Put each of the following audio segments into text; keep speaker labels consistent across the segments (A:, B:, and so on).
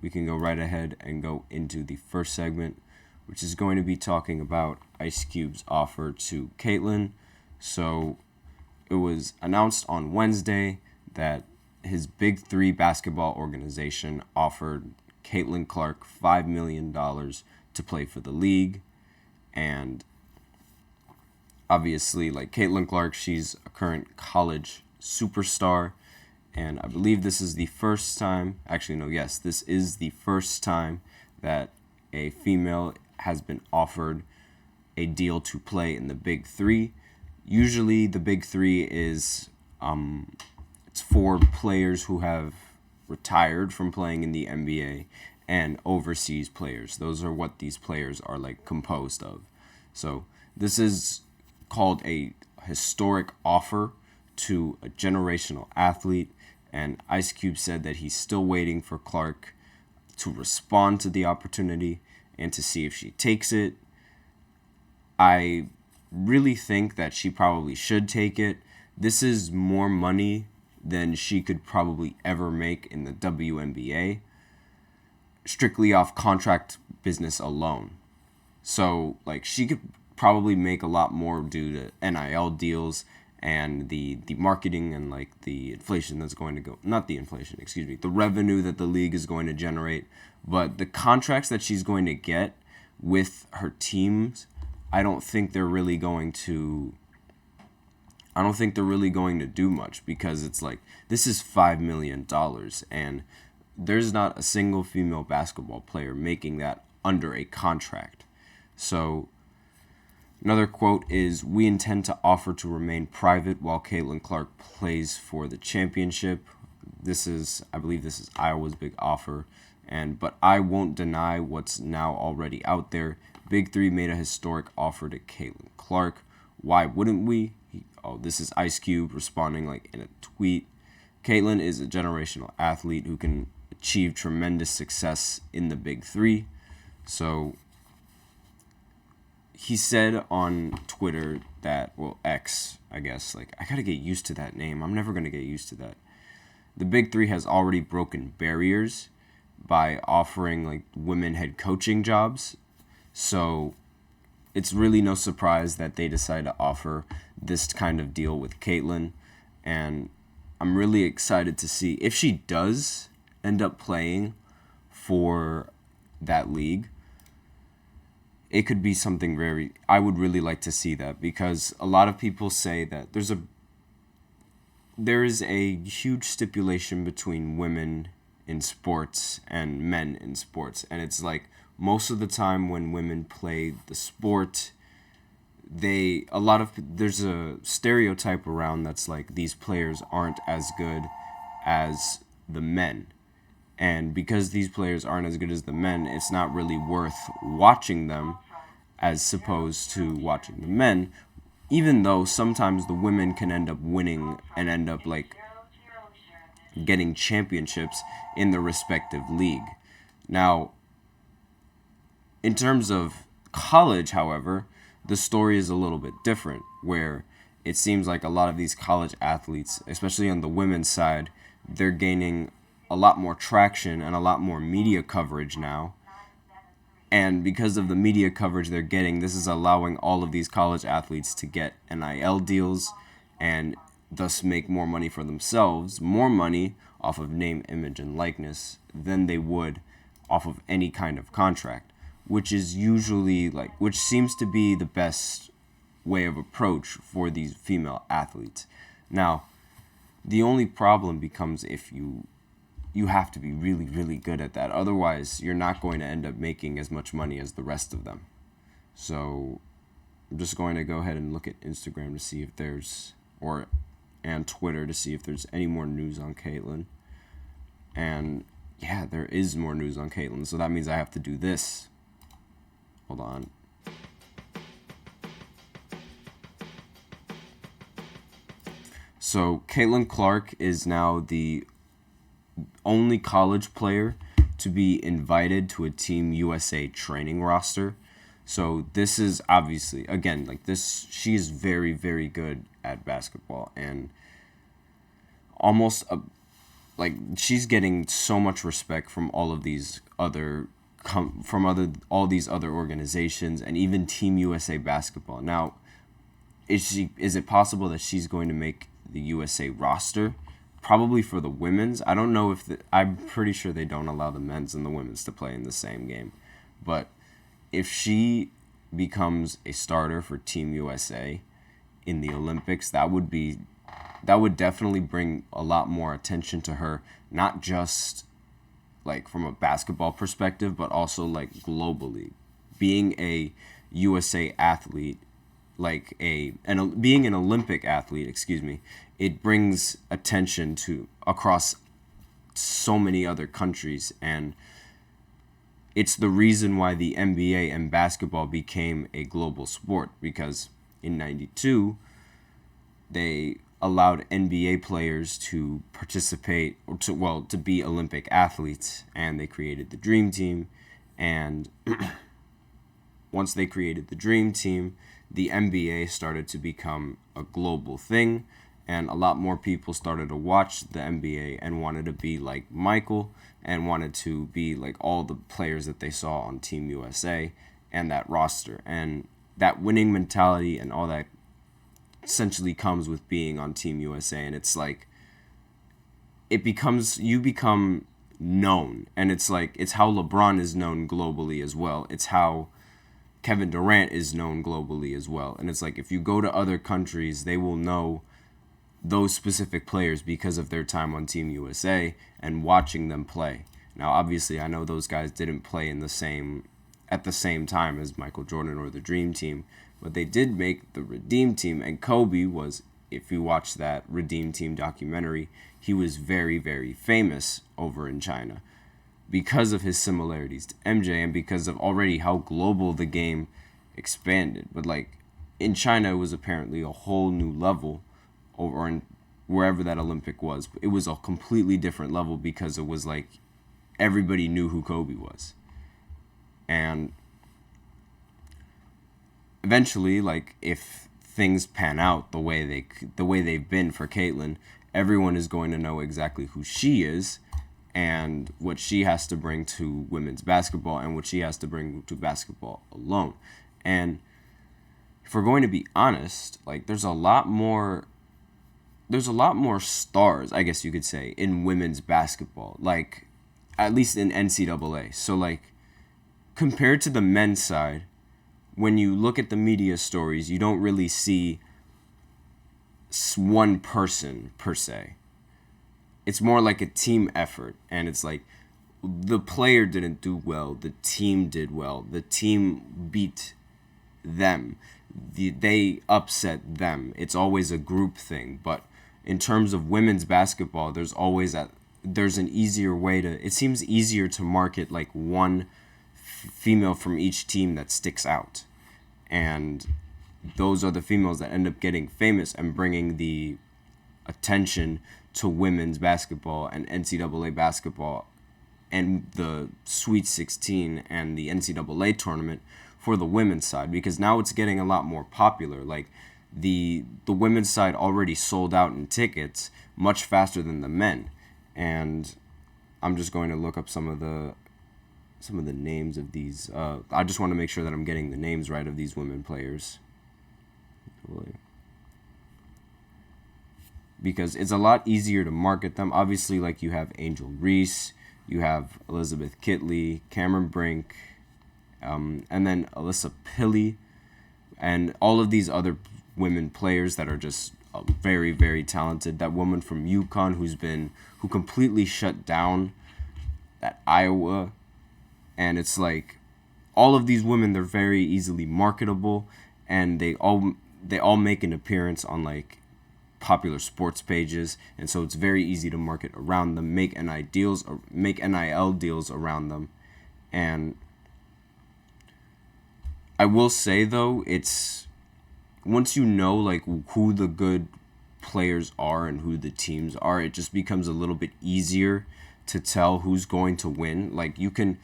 A: we can go right ahead and go into the first segment, which is going to be talking about Ice Cube's offer to Caitlyn. So it was announced on Wednesday that his Big Three basketball organization offered Caitlin Clark $5 million to play for the league. And obviously, like Caitlin Clark, she's a current college superstar. And I believe this is the first time, this is the first time that a female has been offered a deal to play in the Big Three. Usually the Big Three is it's for players who have retired from playing in the NBA and overseas players. Those are what these players are like composed of. So this is called a historic offer to a generational athlete, and Ice Cube said that he's still waiting for Clark to respond to the opportunity and to see if she takes it. I really think that she probably should take it. This is more money than she could probably ever make in the WNBA, strictly off contract business alone. So, like, she could probably make a lot more due to NIL deals and the marketing and, like, the inflation that's going to go, not the inflation, the revenue that the league is going to generate. But the contracts that she's going to get with her teams, I don't think they're really going to do much, because it's like, this is $5 million, and there's not a single female basketball player making that under a contract. So another quote is, "We intend to offer to remain private while Caitlin Clark plays for the championship." I believe this is Iowa's big offer. But I won't deny what's now already out there. Big Three made a historic offer to Caitlin Clark. Why wouldn't we? This is Ice Cube responding like in a tweet. Caitlin is a generational athlete who can achieve tremendous success in the Big Three. So he said on Twitter that, X, I guess, like, I gotta get used to that name. I'm never gonna get used to that. The Big Three has already broken barriers by offering like women head coaching jobs. So it's really no surprise that they decide to offer this kind of deal with Caitlyn. And I'm really excited to see if she does end up playing for that league. It could be something I would really like to see that, because a lot of people say that there is a huge stipulation between women in sports and men in sports. And it's like, most of the time when women play the sport, there's a stereotype around that's like, these players aren't as good as the men. And because these players aren't as good as the men, it's not really worth watching them as opposed to watching the men, even though sometimes the women can end up winning and end up like getting championships in the respective league. Now, in terms of college, however, the story is a little bit different, where it seems like a lot of these college athletes, especially on the women's side, they're gaining a lot more traction and a lot more media coverage now. And because of the media coverage they're getting, this is allowing all of these college athletes to get NIL deals and thus make more money for themselves, more money off of name, image, and likeness than they would off of any kind of contract, which is usually which seems to be the best way of approach for these female athletes. Now, the only problem becomes if you have to be really, really good at that. Otherwise, you're not going to end up making as much money as the rest of them. So I'm just going to go ahead and look at Instagram to see if and Twitter to see if there's any more news on Caitlyn. And yeah, there is more news on Caitlyn. So that means I have to do this. Hold on. So Caitlin Clark is now the only college player to be invited to a Team USA training roster. So this is obviously, again, like this, she is very, very good at basketball, and almost like she's getting so much respect from all of these all these other organizations and even Team USA Basketball. Now, is it possible that she's going to make the USA roster? Probably for the women's. I don't know I'm pretty sure they don't allow the men's and the women's to play in the same game. But if she becomes a starter for Team USA in the Olympics, that would definitely bring a lot more attention to her, not just like from a basketball perspective, but also like globally. Being a USA athlete, being an Olympic athlete, it brings attention to across so many other countries, and it's the reason why the NBA and basketball became a global sport, because in '92 they allowed NBA players to participate or to be Olympic athletes, and they created the Dream Team. And once they created the Dream Team, the NBA started to become a global thing, and a lot more people started to watch the NBA and wanted to be like Michael and wanted to be like all the players that they saw on Team USA and that roster. And that winning mentality and all that essentially comes with being on Team USA, and it's like you become known, and it's how LeBron is known globally as well. It's how Kevin Durant is known globally as well. And it's like if you go to other countries, they will know those specific players because of their time on Team USA and watching them play. Now, obviously, I know those guys didn't play at the same time as Michael Jordan or the Dream Team, but they did make the Redeem Team. And Kobe was, if you watch that Redeem Team documentary, he was very, very famous over in China because of his similarities to MJ and because of already how global the game expanded. But like in China, it was apparently a whole new level, over in wherever that Olympic was. It was a completely different level because it was like everybody knew who Kobe was. And eventually, like if things pan out the way they've been for Caitlyn, everyone is going to know exactly who she is and what she has to bring to women's basketball and what she has to bring to basketball alone. And if we're going to be honest, like there's a lot more stars, I guess you could say, in women's basketball, like at least in NCAA. So like compared to the men's side, when you look at the media stories, you don't really see one person per se. It's more like a team effort, and it's like the player didn't do well, the team did well, the team beat them, they upset them. It's always a group thing. But in terms of women's basketball, there's an easier way to, it seems easier to market like one female from each team that sticks out. And those are the females that end up getting famous and bringing the attention to women's basketball and NCAA basketball and the Sweet 16 and the NCAA tournament for the women's side, because now it's getting a lot more popular. Like the women's side already sold out in tickets much faster than the men. And I'm just going to look up some of the names of these. I just want to make sure that I'm getting the names right of these women players, because it's a lot easier to market them. Obviously, like you have Angel Reese, you have Elizabeth Kitley, Cameron Brink, and then Alyssa Pilley, and all of these other women players that are just very, very talented. That woman from UConn who completely shut down that Iowa. And it's like all of these women, they're very easily marketable, and they all make an appearance on like popular sports pages, and so it's very easy to market around them, make NIL deals around them. And I will say though, it's once you know like who the good players are and who the teams are, it just becomes a little bit easier to tell who's going to win. Like you can,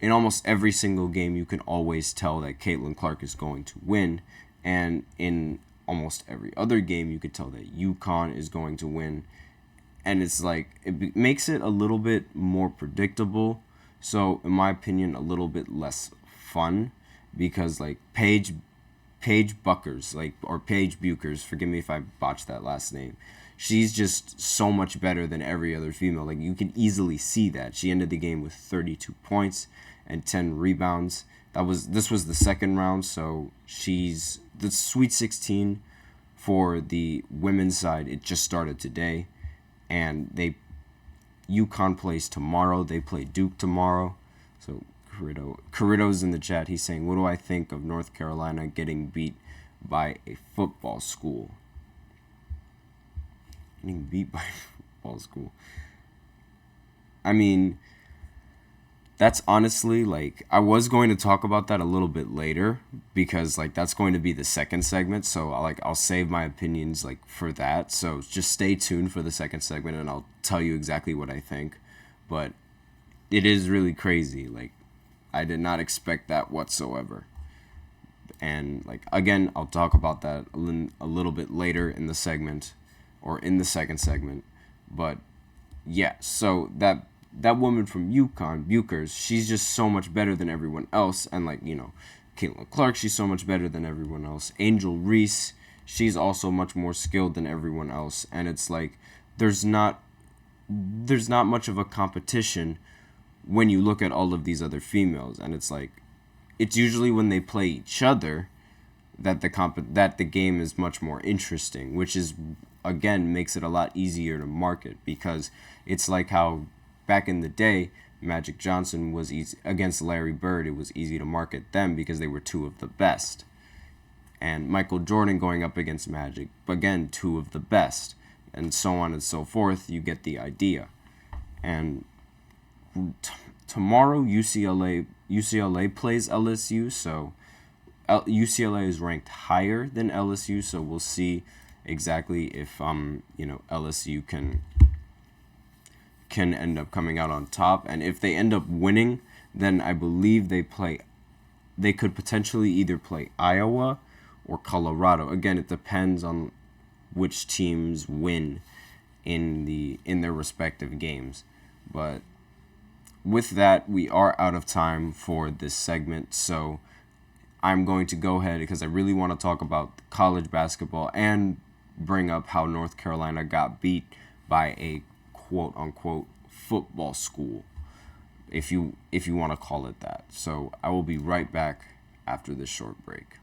A: in almost every single game, you can always tell that Caitlin Clark is going to win. And in almost every other game, you could tell that UConn is going to win. and it's like makes it a little bit more predictable. So in my opinion, a little bit less fun, because like Paige Buckers, like, or Paige Buchers, forgive me if I botched that last name. She's just so much better than every other female. Like, you can easily see that. She ended the game with 32 points and 10 rebounds. This was the second round, so she's the Sweet 16 for the women's side. It just started today, and UConn plays tomorrow. They play Duke tomorrow. So Carrito's in the chat. He's saying, what do I think of North Carolina getting beat by a football school? Getting beat by a football school. I mean, that's honestly, like, I was going to talk about that a little bit later, because like that's going to be the second segment. So I'll save my opinions like for that. So just stay tuned for the second segment, and I'll tell you exactly what I think. But it is really crazy. Like, I did not expect that whatsoever. And like, again, I'll talk about that a little bit later in the segment, or in the second segment. But yeah, so that woman from UConn, Buchers, she's just so much better than everyone else. And like, Caitlin Clark, she's so much better than everyone else. Angel Reese, she's also much more skilled than everyone else. And it's like, there's not much of a competition when you look at all of these other females. And it's like, it's usually when they play each other that the game is much more interesting, which is, again, makes it a lot easier to market, because it's like how back in the day, Magic Johnson was easy against Larry Bird. It was easy to market them because they were two of the best. And Michael Jordan going up against Magic, again, two of the best, and so on and so forth. You get the idea. And tomorrow, UCLA plays LSU, so UCLA is ranked higher than LSU, so we'll see exactly if LSU can end up coming out on top. And if they end up winning, then I believe they could potentially either play Iowa or Colorado. Again, it depends on which teams win in their respective games. But with that, we are out of time for this segment, so I'm going to go ahead, because I really want to talk about college basketball and bring up how North Carolina got beat by a quote-unquote football school, if you want to call it that. So I will be right back after this short break.